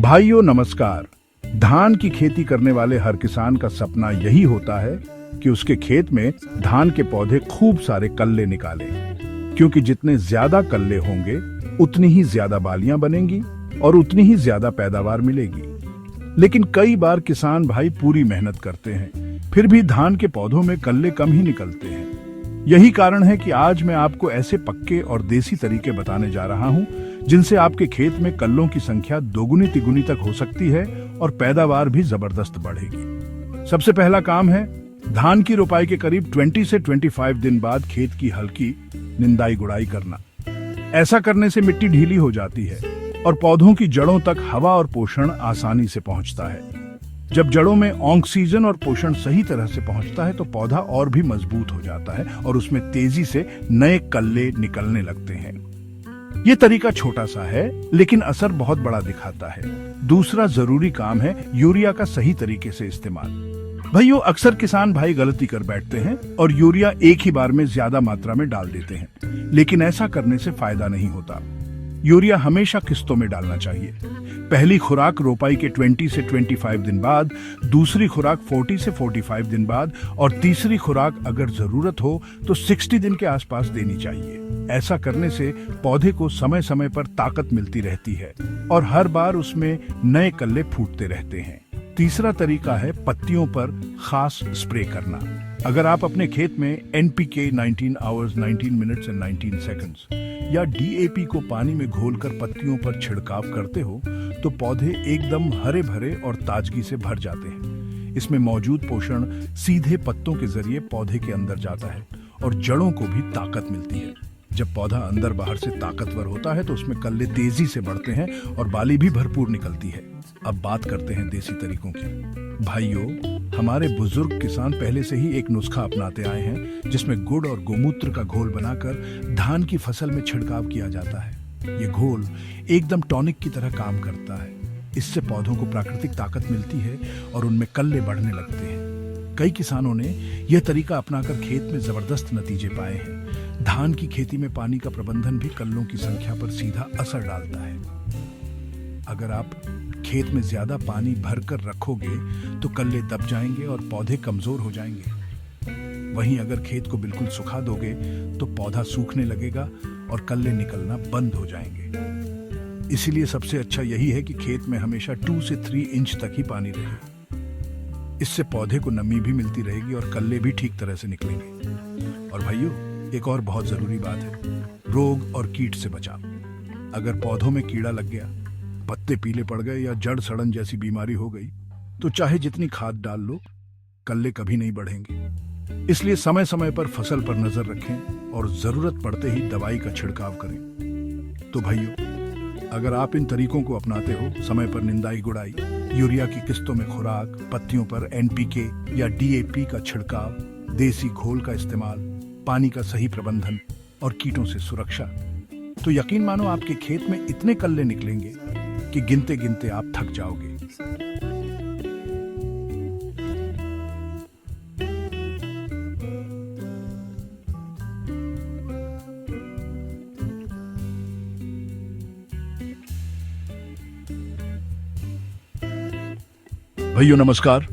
भाइयों नमस्कार। धान की खेती करने वाले हर किसान का सपना यही होता है कि उसके खेत में धान के पौधे खूब सारे कल्ले निकालें, क्योंकि जितने ज्यादा कल्ले होंगे उतनी ही ज्यादा बालियां बनेंगी और उतनी ही ज्यादा पैदावार मिलेगी। लेकिन कई बार किसान भाई पूरी मेहनत करते हैं, फिर भी धान के पौधों में कल्ले कम ही निकलते हैं। यही कारण है कि आज मैं आपको ऐसे पक्के और देसी तरीके बताने जा रहा हूं जिनसे आपके खेत में कल्लों की संख्या दोगुनी तिगुनी तक हो सकती है और पैदावार भी जबरदस्त बढ़ेगी। सबसे पहला काम है धान की रोपाई के करीब 20 से 25 दिन बाद खेत की हल्की निंदाई गुड़ाई करना। ऐसा करने से मिट्टी ढीली हो जाती है और पौधों की जड़ों तक हवा और पोषण आसानी से पहुंचता है। जब जड़ों में ऑक्सीजन और पोषण सही तरह से पहुंचता है तो पौधा और भी मजबूत हो जाता है और उसमें तेजी से नए कल्ले निकलने लगते हैं। ये तरीका छोटा सा है लेकिन असर बहुत बड़ा दिखाता है। दूसरा जरूरी काम है यूरिया का सही तरीके से इस्तेमाल। भाइयों, अक्सर किसान भाई गलती कर बैठते हैं और यूरिया एक ही बार में ज्यादा मात्रा में डाल देते हैं, लेकिन ऐसा करने से फायदा नहीं होता। यूरिया हमेशा किस्तों में डालना चाहिए। पहली खुराक रोपाई के 20 से 25 दिन बाद, दूसरी खुराक 40 से 45 दिन बाद और तीसरी खुराक अगर जरूरत हो तो 60 दिन के आसपास देनी चाहिए। ऐसा करने से पौधे को समय समय पर ताकत मिलती रहती है और हर बार उसमें नए कल्ले फूटते रहते हैं। तीसरा तरीका है पत्तियों पर खास स्प्रे करना। अगर आप अपने खेत में NPK 19 hours 19 minutes and 19 seconds या DAP को पानी में घोलकर पत्तियों पर छिड़काव करते हो तो पौधे एकदम हरे भरे और ताजगी से भर जाते हैं। इसमें मौजूद पोषण सीधे पत्तों के जरिए पौधे के अंदर जाता है और जड़ों को भी ताकत मिलती है। जब पौधा अंदर बाहर से ताकतवर होता है तो उसमें कल्ले तेजी से बढ़ते हैं और बाली भी भरपूर निकलती है। अब बात करते हैं देसी तरीकों की। भाइयों, हमारे बुजुर्ग किसान पहले से ही एक नुस्खा अपनाते आए हैं जिसमें गुड़ और गोमूत्र का घोल बनाकर धान की फसल में छिड़काव किया जाता है। ये घोल एकदम टॉनिक की तरह काम करता है। इससे पौधों को प्राकृतिक ताकत मिलती है और उनमें कल्ले बढ़ने लगते हैं। कई किसानों ने यह तरीका अपनाकर खेत में जबरदस्त नतीजे पाए हैं। धान की खेती में पानी का प्रबंधन भी कल्लों की संख्या पर सीधा असर डालता है। अगर आप खेत में ज्यादा पानी भरकर रखोगे तो कल्ले दब जाएंगे और पौधे कमजोर हो जाएंगे। वहीं अगर खेत को बिल्कुल सुखा दोगे तो पौधा सूखने लगेगा और कल्ले निकलना बंद हो जाएंगे। इसीलिए सबसे अच्छा यही है कि खेत में हमेशा 2 से 3 इंच तक ही पानी रहे। इससे पौधे को नमी भी मिलती रहेगी और कल्ले भी ठीक तरह से निकलेंगे। और भाइयों, एक और बहुत जरूरी बात है, रोग और कीट से बचाव। अगर पौधों में कीड़ा लग गया, पत्ते पीले पड़ गए या जड़ सड़न जैसी बीमारी हो गई तो चाहे जितनी खाद डाल लो, कल्ले कभी नहीं बढ़ेंगे। इसलिए समय समय पर फसल पर नजर रखें और जरूरत पड़ते ही दवाई का छिड़काव करें। तो भाइयों, अगर आप इन तरीकों को अपनाते हो, समय पर निंदाई गुड़ाई, यूरिया की किस्तों में खुराक, पत्तियों पर NPK या DAP का छिड़काव, देसी घोल का इस्तेमाल, पानी का सही प्रबंधन और कीटों से सुरक्षा, तो यकीन मानो आपके खेत में इतने कल्ले निकलेंगे कि गिनते गिनते आप थक जाओगे। भाइयों नमस्कार।